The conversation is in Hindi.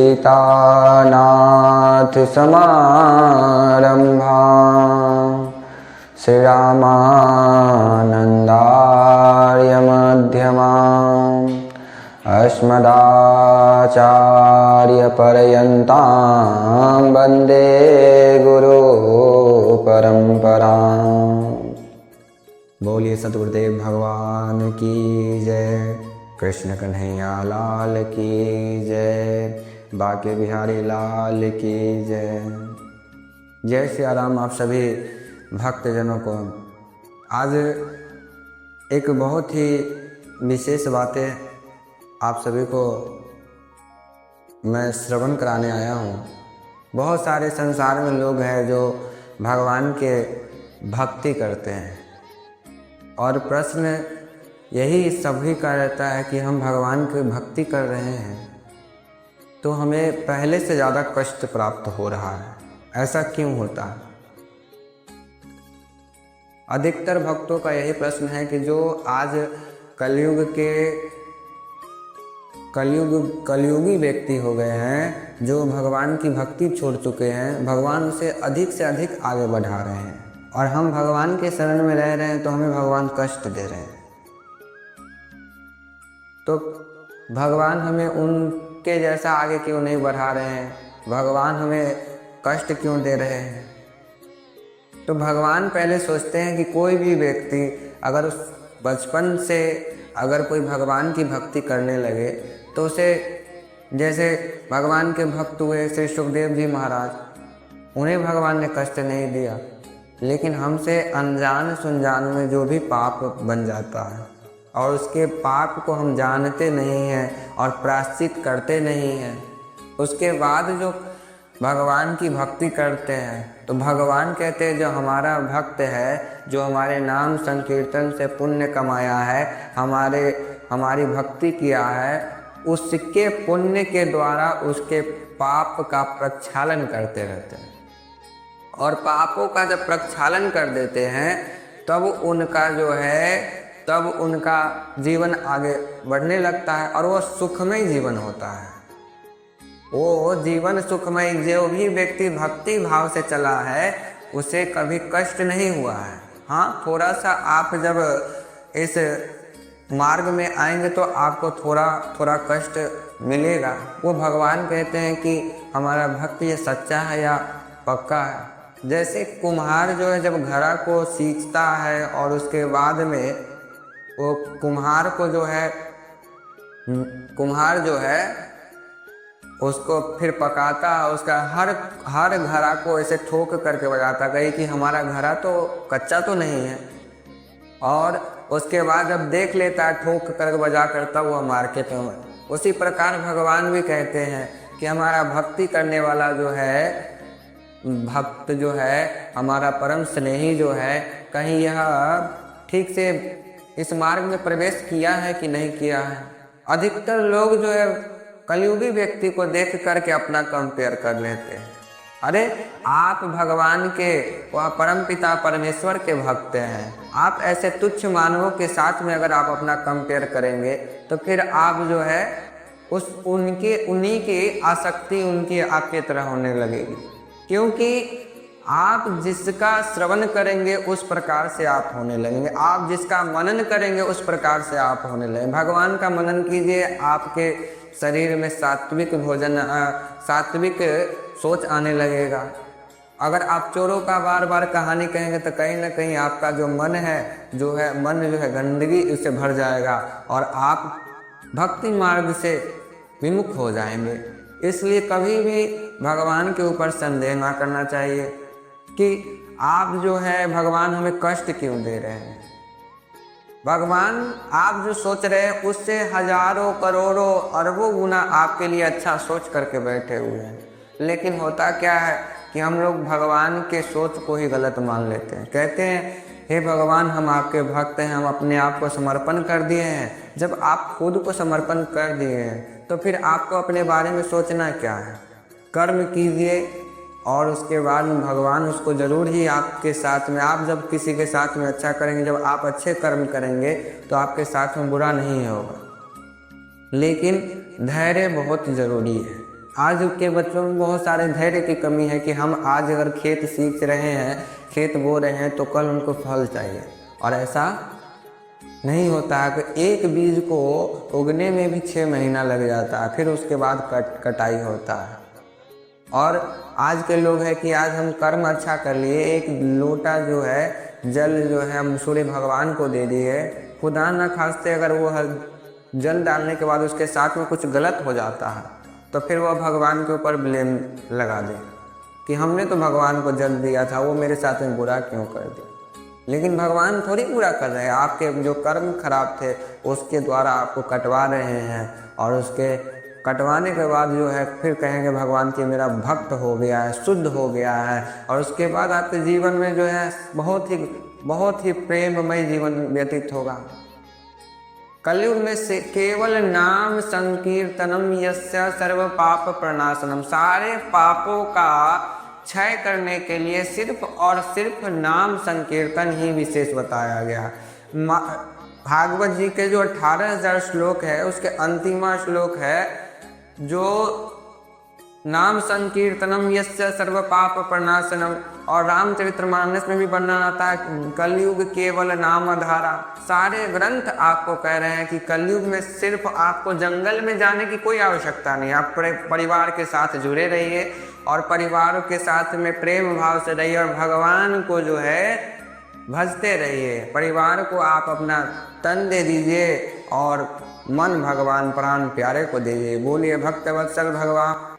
सीतानाथ समारम्भां श्रीरामानन्दार्य मध्यमाम् अस्मदाचार्यपर्यन्तां वन्दे गुरु परम्पराम्। बोलिए सतगुरुदेव भगवान की जय, कृष्ण कन्हैया लाल की जय, बाके बिहारी लाल की जय। जय श्री राम। आप सभी भक्तजनों को आज एक बहुत ही विशेष बातें आप सभी को मैं श्रवण कराने आया हूँ। बहुत सारे संसार में लोग हैं जो भगवान के भक्ति करते हैं और प्रश्न यही सभी का रहता है कि हम भगवान की भक्ति कर रहे हैं तो हमें पहले से ज़्यादा कष्ट प्राप्त हो रहा है। ऐसा क्यों होता है? अधिकतर भक्तों का यही प्रश्न है कि जो आज कलयुगी व्यक्ति हो गए हैं, जो भगवान की भक्ति छोड़ चुके हैं, भगवान उसे अधिक से अधिक आगे बढ़ा रहे हैं और हम भगवान के शरण में रह रहे हैं तो हमें भगवान कष्ट दे रहे हैं। तो भगवान हमें उनके जैसा आगे क्यों नहीं बढ़ा रहे हैं? भगवान हमें कष्ट क्यों दे रहे हैं? तो भगवान पहले सोचते हैं कि कोई भी व्यक्ति अगर उस बचपन से अगर कोई भगवान की भक्ति करने लगे तो उसे, जैसे भगवान के भक्त हुए श्री सुखदेव जी महाराज, उन्हें भगवान ने कष्ट नहीं दिया, लेकिन हमसे अनजान सुनजान में जो भी पाप बन जाता है और उसके पाप को हम जानते नहीं हैं और प्रायश्चित करते नहीं हैं, उसके बाद जो भगवान की भक्ति करते हैं तो भगवान कहते हैं जो हमारा भक्त है, जो हमारे नाम संकीर्तन से पुण्य कमाया है, हमारी भक्ति किया है, उसके पुण्य के द्वारा उसके पाप का प्रक्षालन करते रहते हैं और पापों का जब प्रक्षालन कर देते हैं तब उनका जीवन आगे बढ़ने लगता है और वो सुखमय जीवन होता है। वो जीवन सुखमय, जो भी व्यक्ति भक्ति भाव से चला है उसे कभी कष्ट नहीं हुआ है। हाँ, थोड़ा सा आप जब इस मार्ग में आएंगे तो आपको थोड़ा कष्ट मिलेगा। वो भगवान कहते हैं कि हमारा भक्त ये सच्चा है या पक्का है। जैसे कुम्हार जो है जब घड़ा को सींचता है और उसके बाद में वो कुम्हार जो है उसको फिर पकाता है, उसका हर घड़ा को ऐसे ठोक करके बजाता है कि हमारा घड़ा तो कच्चा तो नहीं है, और उसके बाद जब देख लेता है ठोक करके बजा करता हुआ मार्केट में। उसी प्रकार भगवान भी कहते हैं कि हमारा भक्ति करने वाला जो है, भक्त जो है, हमारा परम स्नेही जो है, कहीं यह ठीक से इस मार्ग में प्रवेश किया है कि नहीं किया है। अधिकतर लोग जो है कलयुगी व्यक्ति को देख करके अपना कंपेयर कर लेते हैं। अरे आप भगवान के, वह परम पिता परमेश्वर के भक्त हैं, आप ऐसे तुच्छ मानवों के साथ में अगर आप अपना कंपेयर करेंगे तो फिर आप जो है उन्हीं की आसक्ति उनकी आपके तरह होने लगेगी, क्योंकि आप जिसका श्रवण करेंगे उस प्रकार से आप होने लगेंगे, आप जिसका मनन करेंगे उस प्रकार से आप होने लगेंगे। भगवान का मनन कीजिए, आपके शरीर में सात्विक भोजन, सात्विक सोच आने लगेगा। अगर आप चोरों का बार बार कहानी कहेंगे तो कहीं ना कहीं आपका जो मन है गंदगी उससे भर जाएगा और आप भक्ति मार्ग से विमुख हो जाएंगे। इसलिए कभी भी भगवान के ऊपर संदेह ना करना चाहिए कि आप जो है भगवान हमें कष्ट क्यों दे रहे हैं। भगवान आप जो सोच रहे हैं उससे हजारों करोड़ों अरबों गुना आपके लिए अच्छा सोच करके बैठे हुए हैं, लेकिन होता क्या है कि हम लोग भगवान के सोच को ही गलत मान लेते हैं। कहते हैं हे भगवान हम आपके भक्त हैं, हम अपने आप को समर्पण कर दिए हैं। जब आप खुद को समर्पण कर दिए हैं तो फिर आपको अपने बारे में सोचना क्या है? कर्म कीजिए और उसके बाद में भगवान उसको ज़रूर ही आपके साथ में, आप जब किसी के साथ में अच्छा करेंगे, जब आप अच्छे कर्म करेंगे तो आपके साथ में बुरा नहीं होगा। लेकिन धैर्य बहुत ज़रूरी है। आज के बच्चों में बहुत सारे धैर्य की कमी है कि हम आज अगर खेत सींच रहे हैं, खेत बो रहे हैं, तो कल उनको फल चाहिए। और ऐसा नहीं होता है कि एक बीज को उगने में भी 6 महीना लग जाता है, फिर उसके बाद कटाई होता है। और आज के लोग हैं कि आज हम कर्म अच्छा कर लिए, एक लोटा जो है जल जो है हम सूर्य भगवान को दे दिए, खुदा न खास्ते अगर वो जल डालने के बाद उसके साथ में कुछ गलत हो जाता है तो फिर वह भगवान के ऊपर ब्लेम लगा दे कि हमने तो भगवान को जल दिया था, वो मेरे साथ में बुरा क्यों कर दिया। लेकिन भगवान थोड़ी बुरा कर रहे हैं, आपके जो कर्म खराब थे उसके द्वारा आपको कटवा रहे हैं, और उसके कटवाने के बाद जो है फिर कहेंगे भगवान कि मेरा भक्त हो गया है, शुद्ध हो गया है, और उसके बाद आपके जीवन में जो है बहुत ही प्रेममय जीवन व्यतीत होगा। कलयुग में से केवल नाम संकीर्तनम यस्य सर्व पाप प्रणाशनम, सारे पापों का क्षय करने के लिए सिर्फ और सिर्फ नाम संकीर्तन ही विशेष बताया गया। भागवत जी के जो 18,000 श्लोक है उसके अंतिमा श्लोक है जो नाम संकीर्तनम यस्य सर्व पाप प्रणाशनम, और रामचरितमानस में भी वर्णन आता है कलयुग केवल नाम धारा। सारे ग्रंथ आपको कह रहे हैं कि कलयुग में सिर्फ आपको जंगल में जाने की कोई आवश्यकता नहीं, आप परिवार के साथ जुड़े रहिए और परिवार के साथ में प्रेम भाव से रहिए और भगवान को जो है भजते रहिए। परिवार को आप अपना तन दे दीजिए और मन भगवान प्राण प्यारे को दीजिए। बोलिए भक्तवत्सल भगवान।